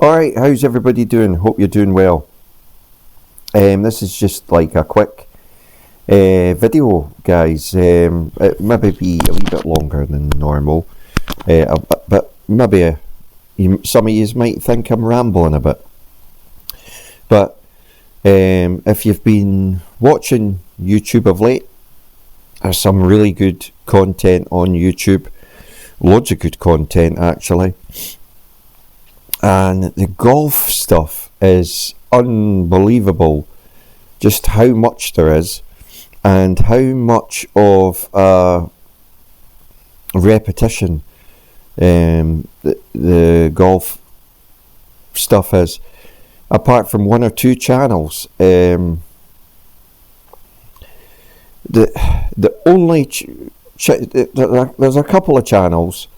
Alright, how's everybody doing? Hope you're doing well. This is just like a quick video, guys. It maybe be a wee bit longer than normal, but maybe some of you might think I'm rambling a bit. But if you've been watching YouTube of late, there's some really good content on YouTube. Loads of good content, actually. And the golf stuff is unbelievable, just how much there is and how much of repetition the golf stuff is, apart from one or two channels. The only there's a couple of channels.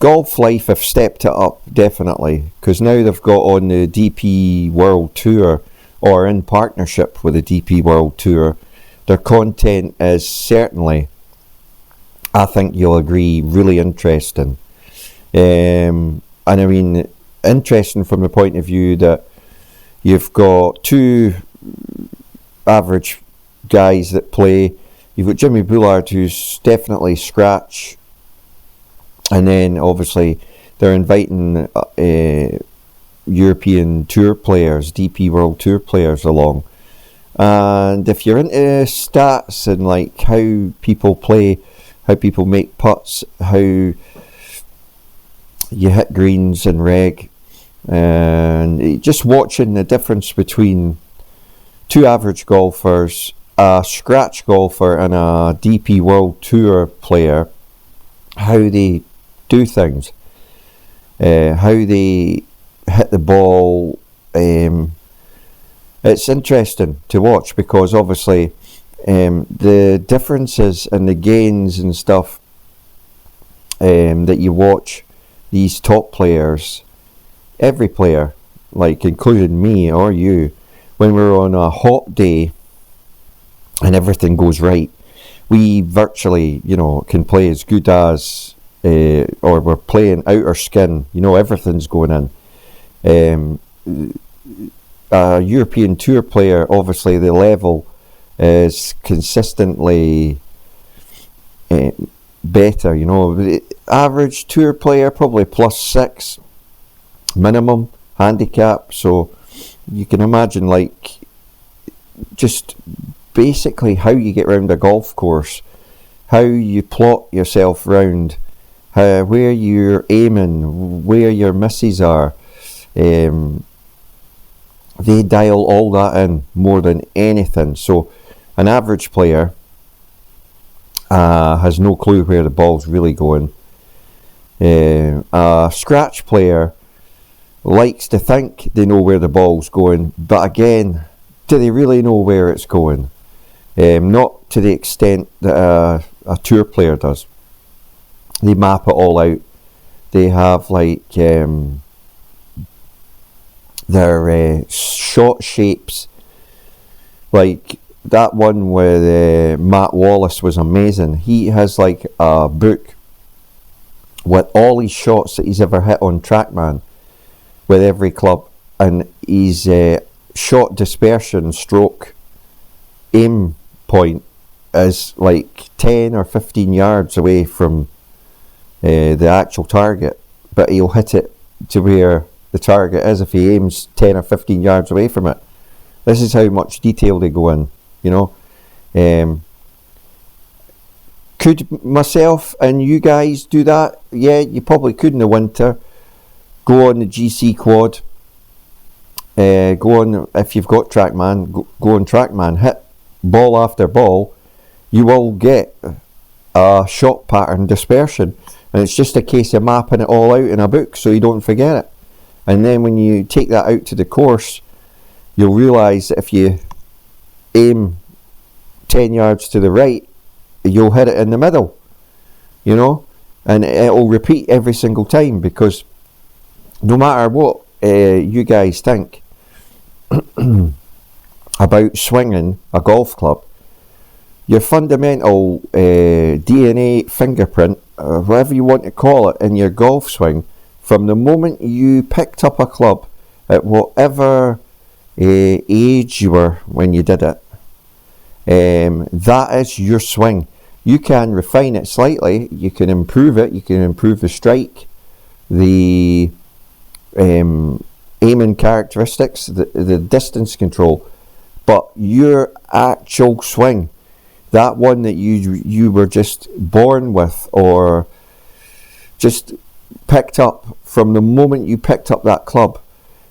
Golf Life have stepped it up, definitely, because now they've got on the DP World Tour, or in partnership with the DP World Tour. Their content is certainly, I think you'll agree, really interesting. And I mean, interesting from the point of view that you've got two average guys that play. You've got Jimmy Bullard, who's definitely scratch. And then obviously they're inviting European Tour players, DP World Tour players along. And if you're into stats and like how people play, how people make putts, how you hit greens and reg, and just watching the difference between two average golfers, a scratch golfer and a DP World Tour player, how they do things, how they hit the ball. It's interesting to watch because obviously the differences and the gains and stuff that you watch these top players, every player, like including me or you, when we're on a hot day and everything goes right, we virtually, can play as good as, or we're playing out our skin. Everything's going in. A European Tour player, obviously the level is consistently better. The average Tour player probably +6 minimum handicap. So you can imagine, like, just basically how you get round a golf course, how you plot yourself round, where you're aiming, where your misses are. They dial all that in more than anything. So an average player has no clue where the ball's really going. A scratch player likes to think they know where the ball's going, but again, do they really know where it's going? Not to the extent that a tour player does. They map it all out. They have like their shot shapes. Like that one with Matt Wallace was amazing. He has like a book with all his shots that he's ever hit on TrackMan with every club, and his shot dispersion stroke aim point is like 10 or 15 yards away from the actual target, but he'll hit it to where the target is if he aims 10 or 15 yards away from it. This is how much detail they go in, Could myself and you guys do that? Yeah, you probably could in the winter. Go on the GC quad, go on, if you've got TrackMan, go on TrackMan, hit ball after ball. You will get a shot pattern dispersion, and it's just a case of mapping it all out in a book so you don't forget it. And then when you take that out to the course, you'll realise that if you aim 10 yards to the right, you'll hit it in the middle, and it'll repeat every single time, because no matter what you guys think about swinging a golf club, your fundamental DNA fingerprint, whatever you want to call it, in your golf swing, from the moment you picked up a club at whatever age you were when you did it. That is your swing. You can refine it slightly, you can improve it, you can improve the strike, the aiming characteristics, the distance control, but your actual swing, that one that you were just born with, or just picked up from the moment you picked up that club,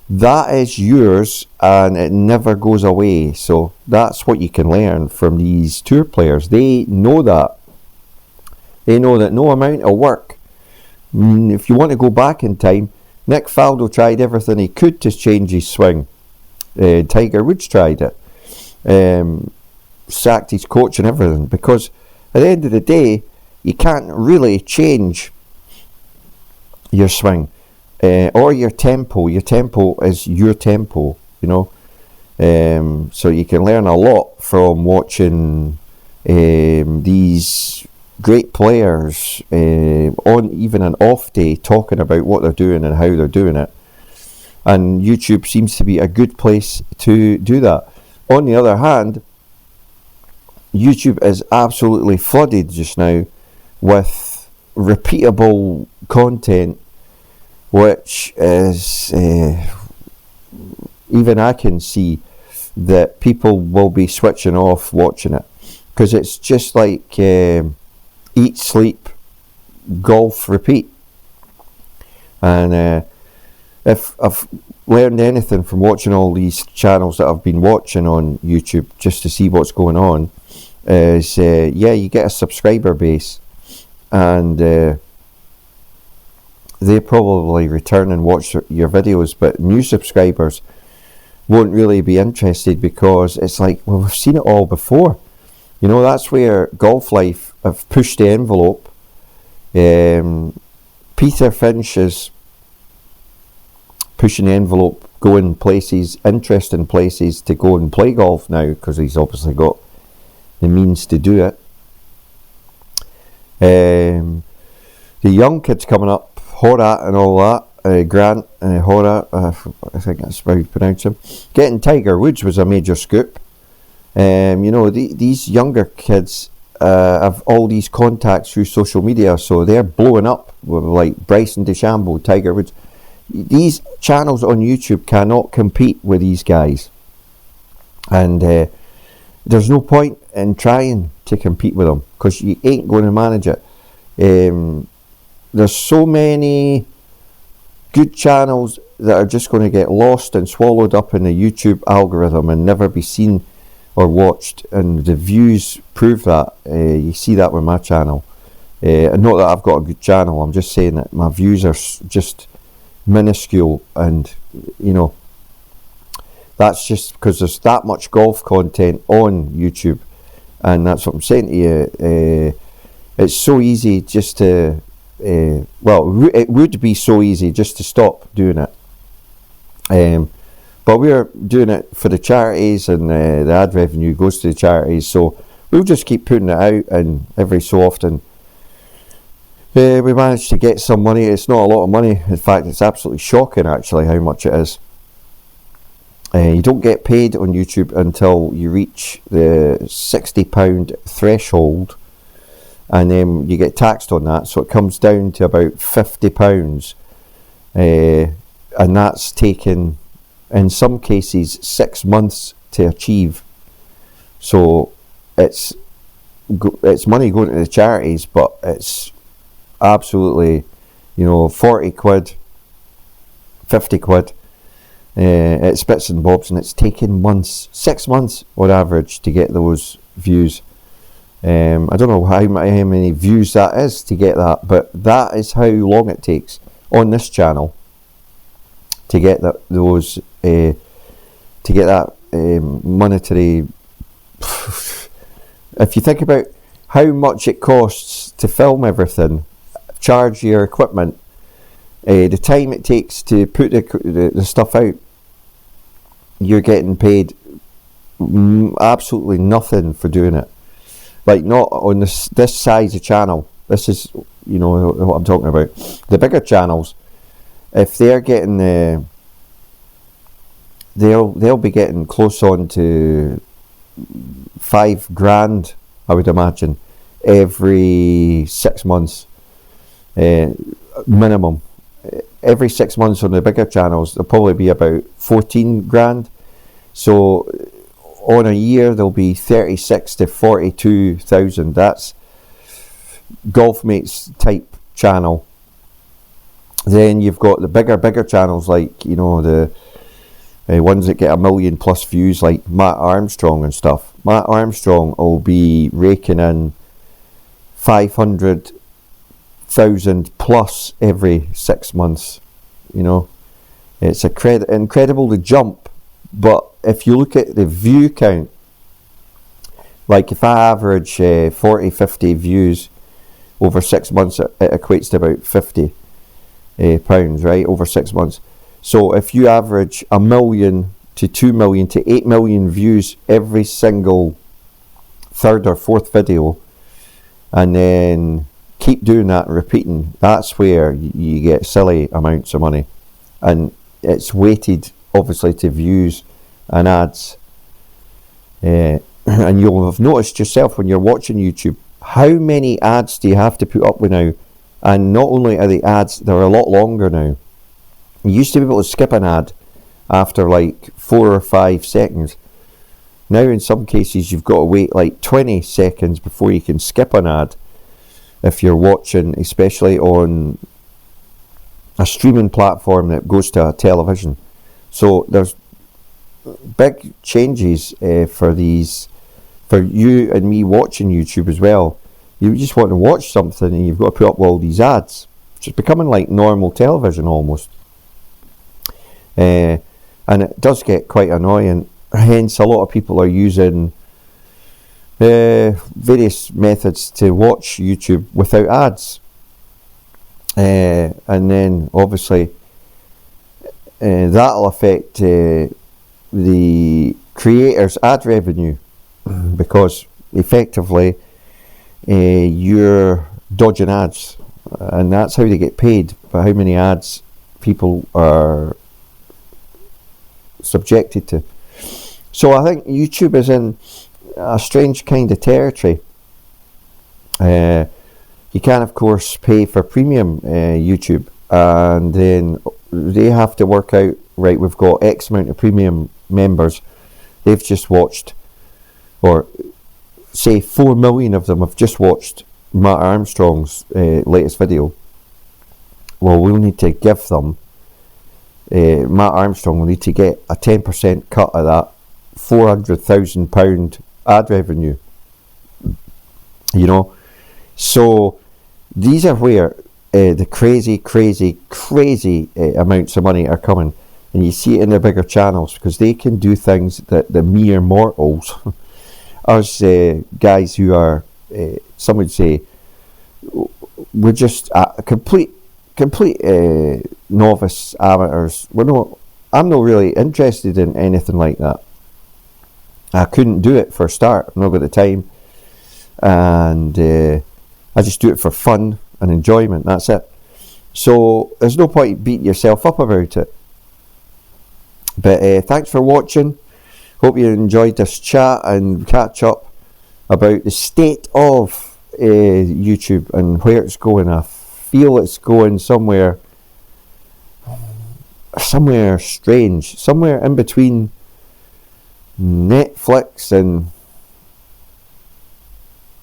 that is yours and it never goes away. So that's what you can learn from these tour players. They know that. They know that no amount of work. If you want to go back in time, Nick Faldo tried everything he could to change his swing. Tiger Woods tried it. Sacked his coach and everything, because at the end of the day, you can't really change your swing or your tempo. Your tempo is your tempo, you know. So you can learn a lot from watching these great players on even an off day, talking about what they're doing and how they're doing it. And YouTube seems to be a good place to do that. On the other hand, YouTube is absolutely flooded just now with repeatable content, which is even I can see that people will be switching off watching it, because it's just like eat, sleep, golf, repeat. And if I've learned anything from watching all these channels that I've been watching on YouTube just to see what's going on, is you get a subscriber base, and they probably return and watch your videos, but new subscribers won't really be interested, because it's like, well, we've seen it all before. You know, that's where Golf Life have pushed the envelope. Peter Finch is pushing the envelope, going places, interesting places to go and play golf now, because he's obviously got the means to do it. The young kids coming up, Horat and all that, Grant Horat, I think that's how you pronounce him. Getting Tiger Woods was a major scoop. You know, these younger kids have all these contacts through social media, so they're blowing up with like Bryson DeChambeau, Tiger Woods. These channels on YouTube cannot compete with these guys, and there's no point in trying to compete with them, because you ain't going to manage it. There's so many good channels that are just going to get lost and swallowed up in the YouTube algorithm and never be seen or watched, and the views prove that. You see that with my channel. And not that I've got a good channel, I'm just saying that my views are just minuscule, and you know, that's just because there's that much golf content on YouTube, and that's what I'm saying to you. It's so easy just to it would be so easy just to stop doing it, but we're doing it for the charities, and the ad revenue goes to the charities, so we'll just keep putting it out, and every so often we manage to get some money. It's not a lot of money, in fact it's absolutely shocking actually how much it is. You don't get paid on YouTube until you reach the £60 threshold, and then you get taxed on that, so it comes down to about £50, and that's taken in some cases 6 months to achieve. So it's money going to the charities, but it's absolutely, you know, 40 quid, 50 quid, it's bits and bobs, and it's taken months, 6 months on average to get those views. I don't know how many views that is to get that, but that is how long it takes on this channel to get those monetary. If you think about how much it costs to film everything, charge your equipment, the time it takes to put the stuff out, you're getting paid absolutely nothing for doing it. Like, not on this size of channel. This is, you know what I'm talking about. The bigger channels, if they're getting they'll be getting close on to $5,000, I would imagine, every 6 months, minimum. Every 6 months on the bigger channels, there'll probably be about 14 grand. So on a year, there'll be 36 to 42,000. That's Golf Mates type channel. Then you've got the bigger channels, like, you know, the ones that get 1 million plus views, like Matt Armstrong and stuff. Matt Armstrong will be raking in 500,000 plus every 6 months. You know, it's incredible to jump. But if you look at the view count, like if I average 40, 50 views over 6 months, it equates to about £50, right, over 6 months. So if you average 1 million to 2 million to 8 million views every single third or fourth video, and then keep doing that and repeating, that's where you get silly amounts of money. And it's weighted obviously to views and ads. And you'll have noticed yourself when you're watching YouTube, how many ads do you have to put up with now? And not only are the ads, they're a lot longer now. You used to be able to skip an ad after like 4 or 5 seconds. Now in some cases you've got to wait like 20 seconds before you can skip an ad if you're watching, especially on a streaming platform that goes to a television. So there's big changes for you and me watching YouTube as well. You just want to watch something and you've got to put up all these ads. It's just becoming like normal television almost. And it does get quite annoying. Hence, a lot of people are using various methods to watch YouTube without ads. And then, obviously, that'll affect the creators' ad revenue, because effectively you're dodging ads, and that's how they get paid, by how many ads people are subjected to. So I think YouTube is in a strange kind of territory. You can of course pay for premium YouTube, and then they have to work out, right, we've got X amount of premium members, they've just watched, or say 4 million of them have just watched Matt Armstrong's latest video. Well, we'll need to give them, Matt Armstrong will need to get a 10% cut of that £400,000 ad revenue, you know. So these are where the crazy amounts of money are coming, and you see it in the bigger channels, because they can do things that the mere mortals, us guys who are, some would say, we're just complete novice amateurs. I'm not really interested in anything like that. I couldn't do it for a start. I've not got the time, and I just do it for fun and enjoyment. That's it. So there's no point beating yourself up about it. But thanks for watching. Hope you enjoyed this chat and catch up about the state of YouTube and where it's going. I feel it's going somewhere strange, somewhere in between Netflix and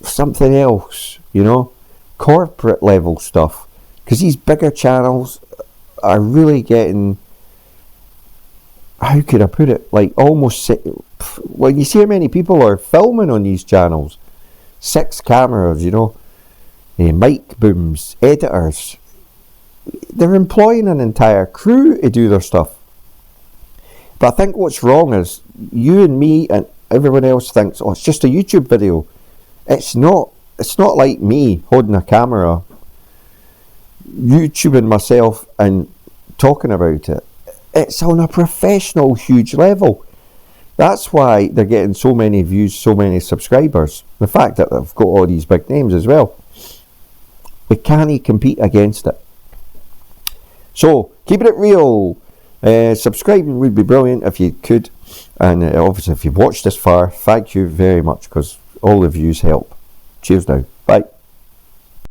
something else, you know, corporate level stuff, because these bigger channels are really getting, how could I put it, like almost, when you see how many people are filming on these channels, 6 cameras, you know, mic booms, editors, they're employing an entire crew to do their stuff. But I think what's wrong is you and me and everyone else thinks, oh, it's just a YouTube video. It's not like me holding a camera, YouTubing myself and talking about it. It's on a professional, huge level. That's why they're getting so many views, so many subscribers. The fact that they've got all these big names as well. We can't compete against it. So, keeping it real. Subscribing would be brilliant if you could, and obviously if you've watched this far, thank you very much, because all the views help. Cheers now. Bye.